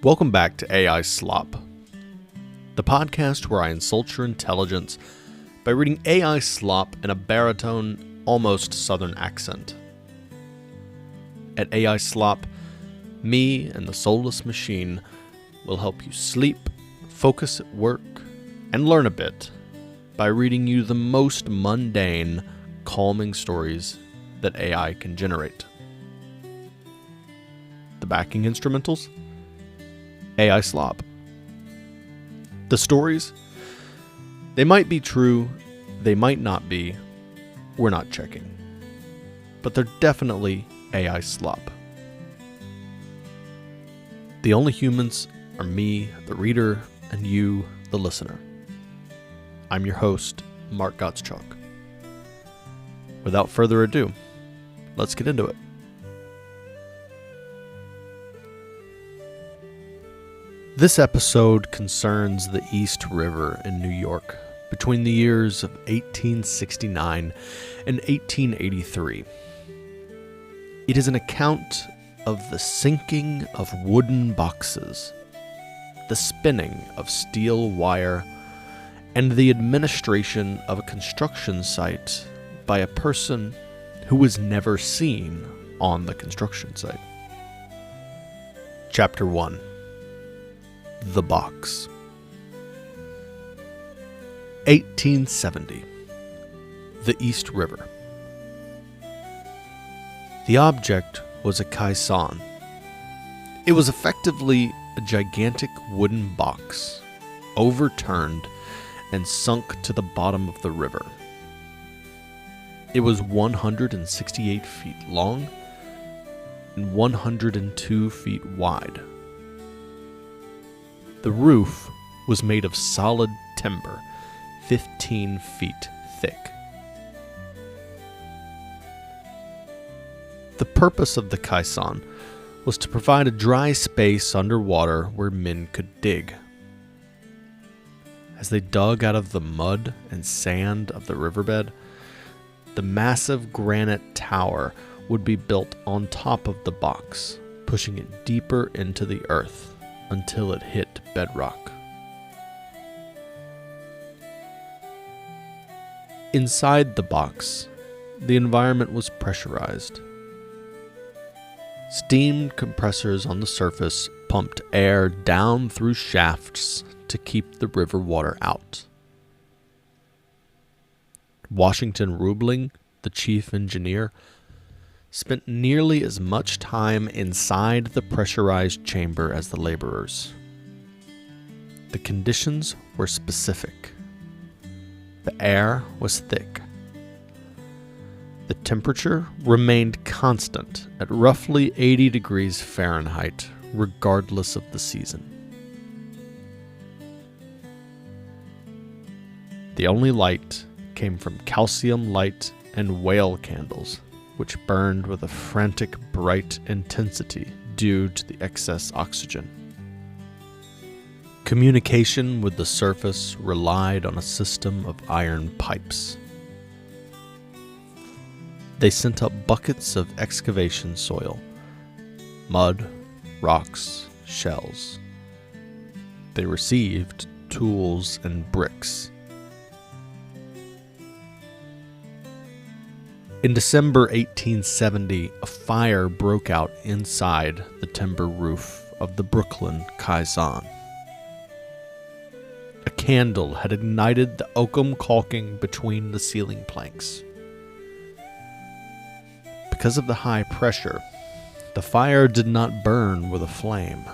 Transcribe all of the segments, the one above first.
Welcome back to AI Slop, the podcast where I insult your intelligence by reading AI Slop in a baritone, almost southern accent. At AI Slop, me and the soulless machine will help you sleep, focus at work, and learn a bit by reading you the most mundane, calming stories that AI can generate. The backing instrumentals? AI Slop. The stories? They might be true, they might not be, we're not checking. But they're definitely AI Slop. The only humans are me, the reader, and you, the listener. I'm your host, Mark Gottschalk. Without further ado, let's get into it. This episode concerns the East River in New York between the years of 1869 and 1883. It is an account of the sinking of wooden boxes, the spinning of steel wire, and the administration of a construction site by a person who was never seen on the construction site. Chapter 1. The Box. 1870. The East River. The object was a caisson. It was effectively a gigantic wooden box, overturned and sunk to the bottom of the river. It was 168 feet long and 102 feet wide. The roof was made of solid timber, 15 feet thick. The purpose of the caisson was to provide a dry space underwater where men could dig. As they dug out of the mud and sand of the riverbed, the massive granite tower would be built on top of the box, pushing it deeper into the earth until it hit bedrock. Inside the box, the environment was pressurized. Steam compressors on the surface pumped air down through shafts to keep the river water out. Washington Roebling, the chief engineer, spent nearly as much time inside the pressurized chamber as the laborers. The conditions were specific. The air was thick. The temperature remained constant at roughly 80 degrees Fahrenheit, regardless of the season. The only light came from calcium light and whale candles, which burned with a frantic bright intensity due to the excess oxygen. Communication with the surface relied on a system of iron pipes. They sent up buckets of excavation soil, mud, rocks, shells. They received tools and bricks. In December 1870, a fire broke out inside the timber roof of the Brooklyn caisson. A candle had ignited the oakum caulking between the ceiling planks. Because of the high pressure, the fire did not burn with a flame.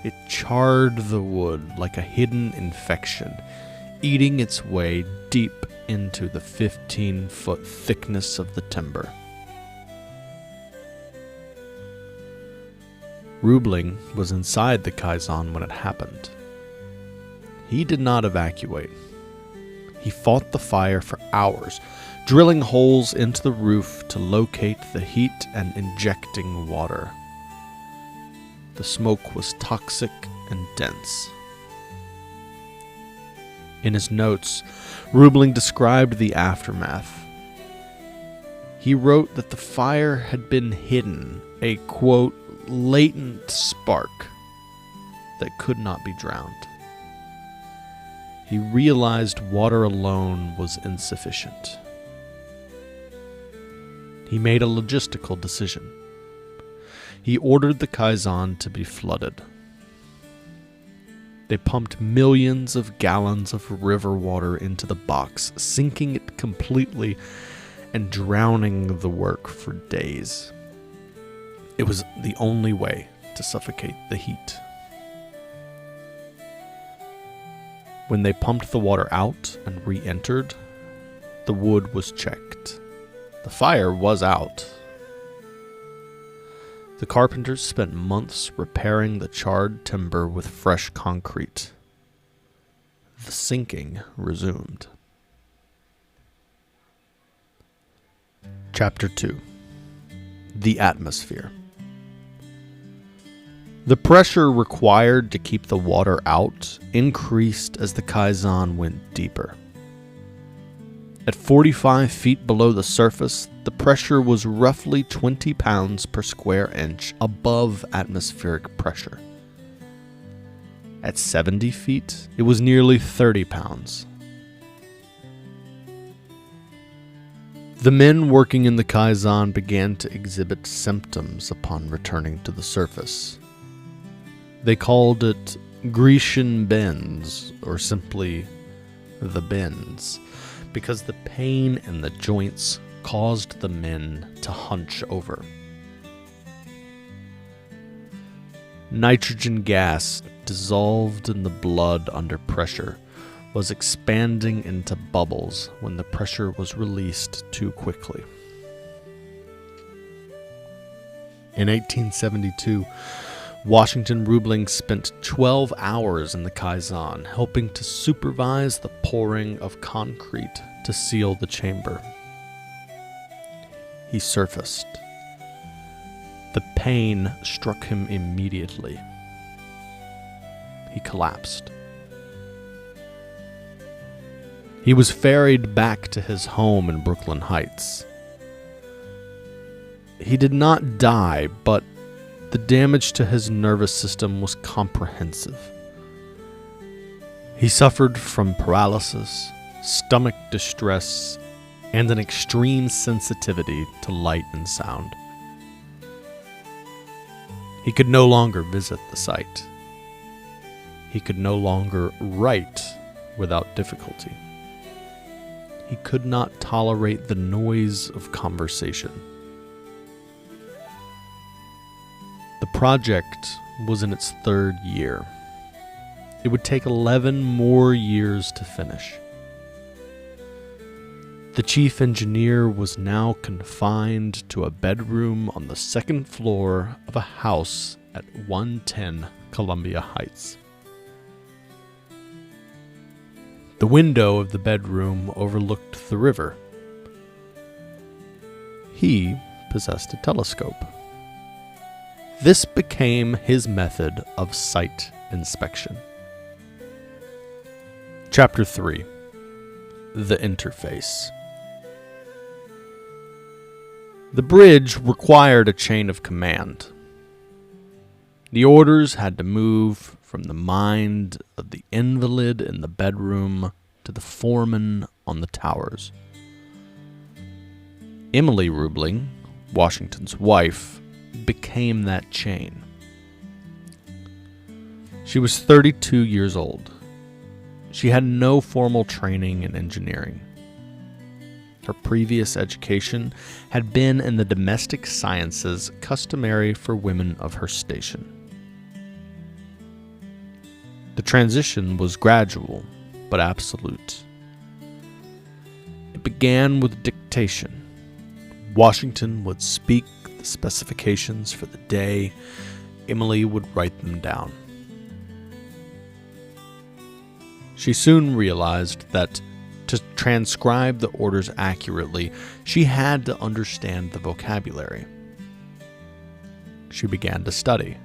It charred the wood like a hidden infection, eating its way deep into the 15-foot thickness of the timber. Roebling was inside the caisson when it happened. He did not evacuate. He fought the fire for hours, drilling holes into the roof to locate the heat and injecting water. The smoke was toxic and dense. In his notes, Roebling described the aftermath. He wrote that the fire had been hidden, a, quote, latent spark that could not be drowned. He realized water alone was insufficient. He made a logistical decision. He ordered the Kaizen to be flooded. They pumped millions of gallons of river water into the box, sinking it completely and drowning the work for days. It was the only way to suffocate the heat. When they pumped the water out and re-entered, the wood was checked. The fire was out. The carpenters spent months repairing the charred timber with fresh concrete. The sinking resumed. Chapter 2. The Atmosphere. The pressure required to keep the water out increased as the Kaizen went deeper. At 45 feet below the surface, the pressure was roughly 20 pounds per square inch above atmospheric pressure. At 70 feet, it was nearly 30 pounds. The men working in the Kaizen began to exhibit symptoms upon returning to the surface. They called it Grecian bends, or simply the bends, because the pain in the joints caused the men to hunch over. Nitrogen gas, dissolved in the blood under pressure, was expanding into bubbles when the pressure was released too quickly. In 1872, Washington Roebling spent 12 hours in the Kaizen, helping to supervise the pouring of concrete to seal the chamber. He surfaced. The pain struck him immediately. He collapsed. He was ferried back to his home in Brooklyn Heights. He did not die, but the damage to his nervous system was comprehensive. He suffered from paralysis, stomach distress, and an extreme sensitivity to light and sound. He could no longer visit the site. He could no longer write without difficulty. He could not tolerate the noise of conversation. The project was in its third year. It would take 11 more years to finish. The chief engineer was now confined to a bedroom on the second floor of a house at 110 Columbia Heights. The window of the bedroom overlooked the river. He possessed a telescope. This became his method of site inspection. Chapter 3. The Interface. The bridge required a chain of command. The orders had to move from the mind of the invalid in the bedroom to the foreman on the towers. Emily Roebling, Washington's wife, became that chain. She was 32 years old. She had no formal training in engineering. Her previous education had been in the domestic sciences customary for women of her station. The transition was gradual, but absolute. It began with dictation. Washington would speak the specifications for the day. Emily would write them down. She soon realized that to transcribe the orders accurately, she had to understand the vocabulary. She began to study.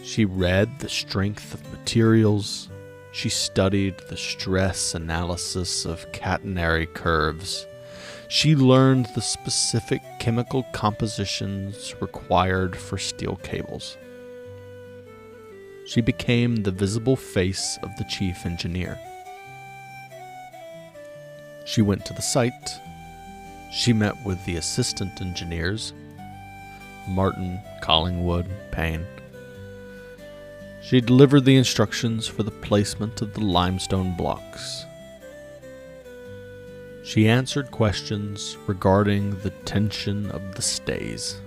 She read the strength of materials. She studied the stress analysis of catenary curves. She learned the specific chemical compositions required for steel cables. she became the visible face of the chief engineer. She went to the site. She met with the assistant engineers, Martin, Collingwood, Payne. She delivered the instructions for the placement of the limestone blocks. She answered questions regarding the tension of the stays.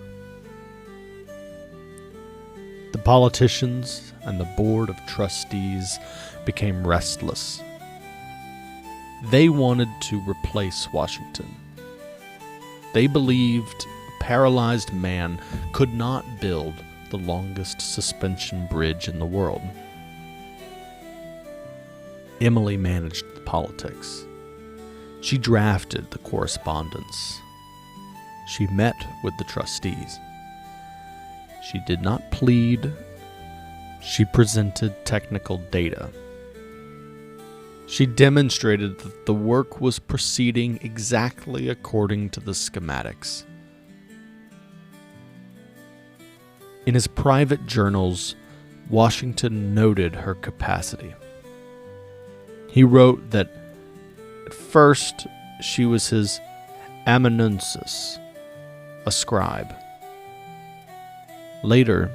The politicians and the board of trustees became restless. They wanted to replace Washington. They believed a paralyzed man could not build the longest suspension bridge in the world. Emily managed the politics. She drafted the correspondence. She met with the trustees. She did not plead. She presented technical data. She demonstrated that the work was proceeding exactly according to the schematics. In his private journals, Washington noted her capacity. He wrote that at first she was his amanuensis, a scribe. Later,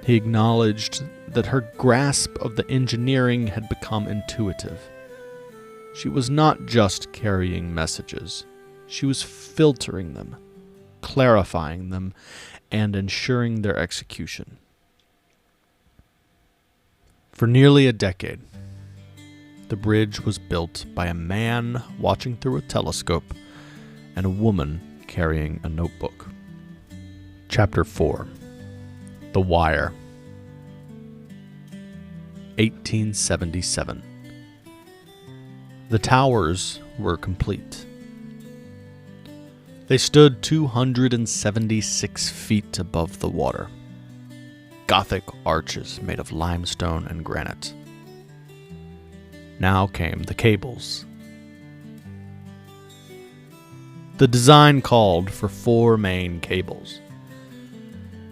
he acknowledged that her grasp of the engineering had become intuitive. She was not just carrying messages. She was filtering them, clarifying them, and ensuring their execution. For nearly a decade, the bridge was built by a man watching through a telescope and a woman carrying a notebook. Chapter 4. The Wire. 1877. The towers were complete. They stood 276 feet above the water. Gothic arches made of limestone and granite. Now came the cables. The design called for 4 main cables.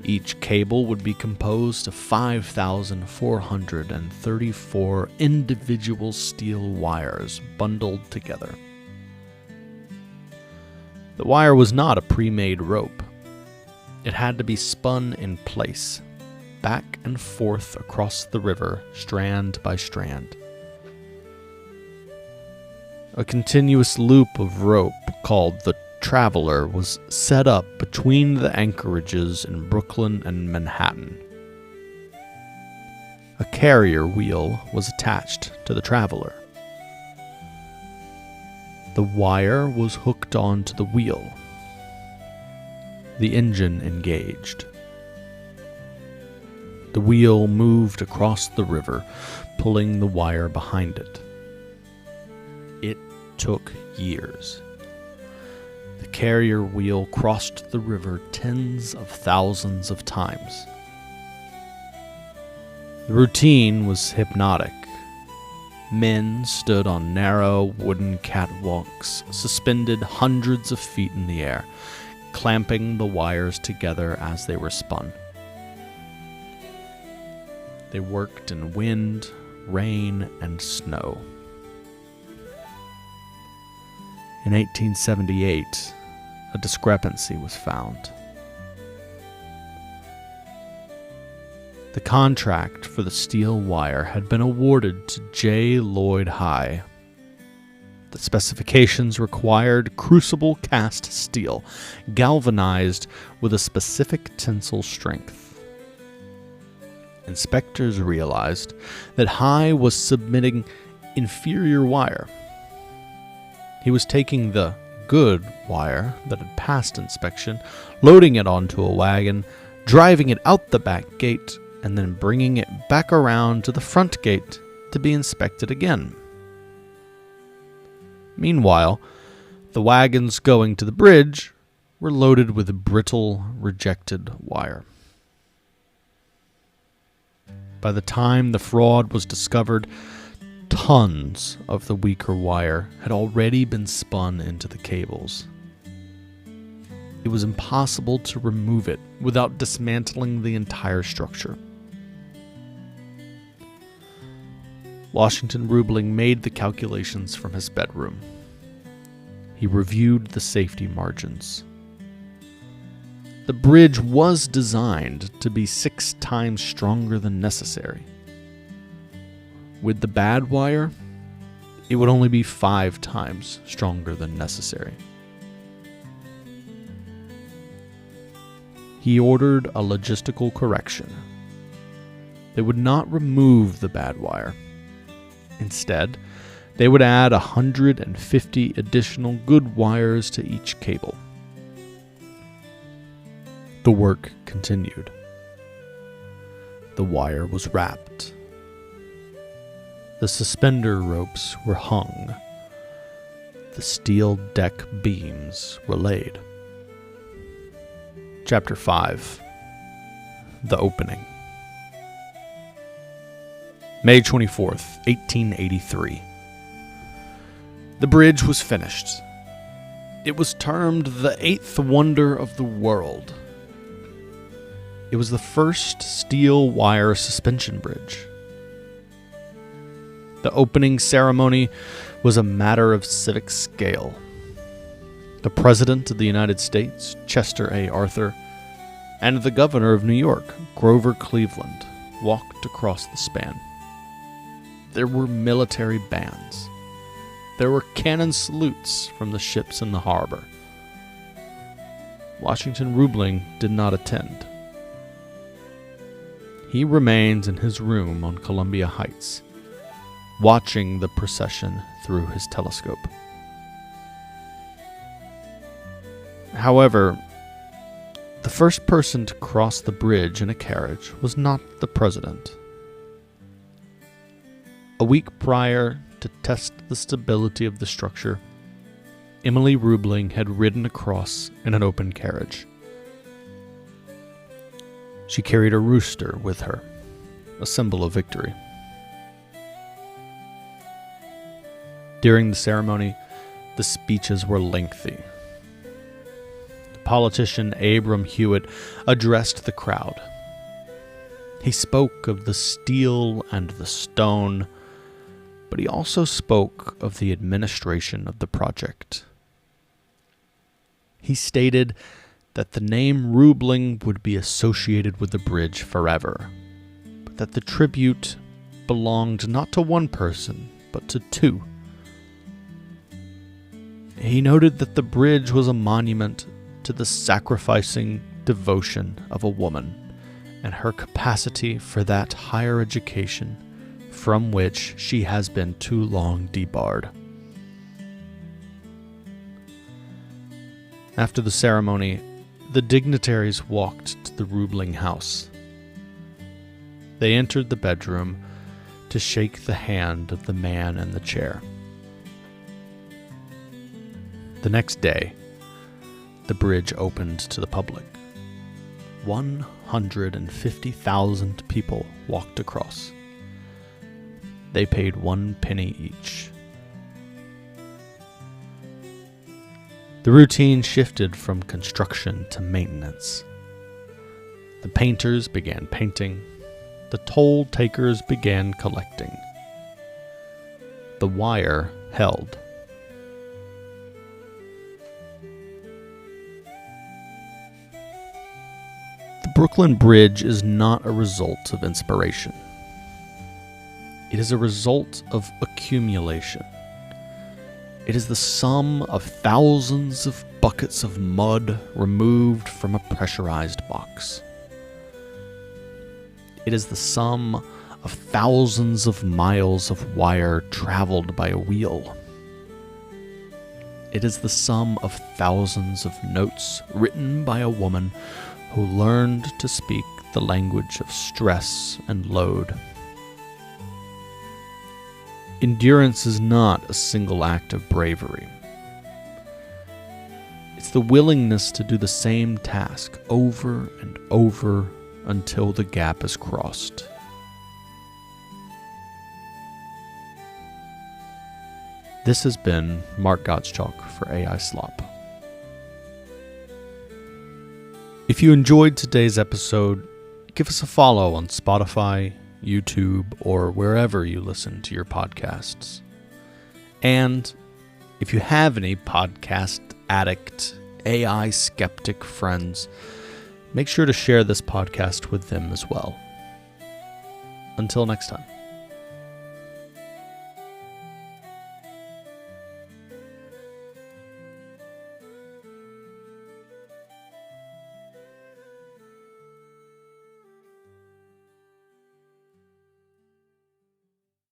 Each cable would be composed of 5,434 individual steel wires bundled together. The wire was not a pre-made rope. It had to be spun in place, back and forth across the river, strand by strand. A continuous loop of rope called the Traveler was set up between the anchorages in Brooklyn and Manhattan. A carrier wheel was attached to the Traveler. The wire was hooked onto the wheel. The engine engaged. The wheel moved across the river, pulling the wire behind it. It took years. The carrier wheel crossed the river tens of thousands of times. The routine was hypnotic. Men stood on narrow wooden catwalks, suspended hundreds of feet in the air, clamping the wires together as they were spun. They worked in wind, rain, and snow. In 1878, a discrepancy was found. The contract for the steel wire had been awarded to J. Lloyd High. The specifications required crucible cast steel, galvanized with a specific tensile strength. Inspectors realized that High was submitting inferior wire. He was taking the good wire that had passed inspection, loading it onto a wagon, driving it out the back gate, and then bringing it back around to the front gate to be inspected again. Meanwhile, the wagons going to the bridge were loaded with brittle, rejected wire. By the time the fraud was discovered, tons of the weaker wire had already been spun into the cables. It was impossible to remove it without dismantling the entire structure. Washington Roebling made the calculations from his bedroom. He reviewed the safety margins. The bridge was designed to be 6 times stronger than necessary. With the bad wire, it would only be 5 times stronger than necessary. He ordered a logistical correction. They would not remove the bad wire. Instead, they would add 150 additional good wires to each cable. The work continued. The wire was wrapped. The suspender ropes were hung. The steel deck beams were laid. Chapter 5. The Opening. May 24th, 1883. The bridge was finished. It was termed the 8th wonder of the world. It was the first steel wire suspension bridge. The opening ceremony was a matter of civic scale. The President of the United States, Chester A. Arthur, and the Governor of New York, Grover Cleveland, walked across the span. There were military bands. There were cannon salutes from the ships in the harbor. Washington Roebling did not attend. He remained in his room on Columbia Heights, watching the procession through his telescope. However, the first person to cross the bridge in a carriage was not the president. A week prior, to test the stability of the structure, Emily Roebling had ridden across in an open carriage. She carried a rooster with her, a symbol of victory. During the ceremony, the speeches were lengthy. Politician Abram Hewitt addressed the crowd. He spoke of the steel and the stone, but he also spoke of the administration of the project. He stated that the name Roebling would be associated with the bridge forever, but that the tribute belonged not to one person, but to 2. He noted that the bridge was a monument to the sacrificing devotion of a woman and her capacity for that higher education from which she has been too long debarred. After the ceremony, the dignitaries walked to the Roebling house. They entered the bedroom to shake the hand of the man in the chair. The next day, the bridge opened to the public. 150,000 people walked across. They paid 1 penny each. The routine shifted from construction to maintenance. The painters began painting. The toll takers began collecting. The wire held. The Brooklyn Bridge is not a result of inspiration. It is a result of accumulation. It is the sum of thousands of buckets of mud removed from a pressurized box. It is the sum of thousands of miles of wire traveled by a wheel. It is the sum of thousands of notes written by a woman who learned to speak the language of stress and load. Endurance is not a single act of bravery. It's the willingness to do the same task over and over until the gap is crossed. This has been Mark Gottschalk for AI Slop. If you enjoyed today's episode, give us a follow on Spotify, YouTube, or wherever you listen to your podcasts. And if you have any podcast addict, AI skeptic friends, make sure to share this podcast with them as well. Until next time.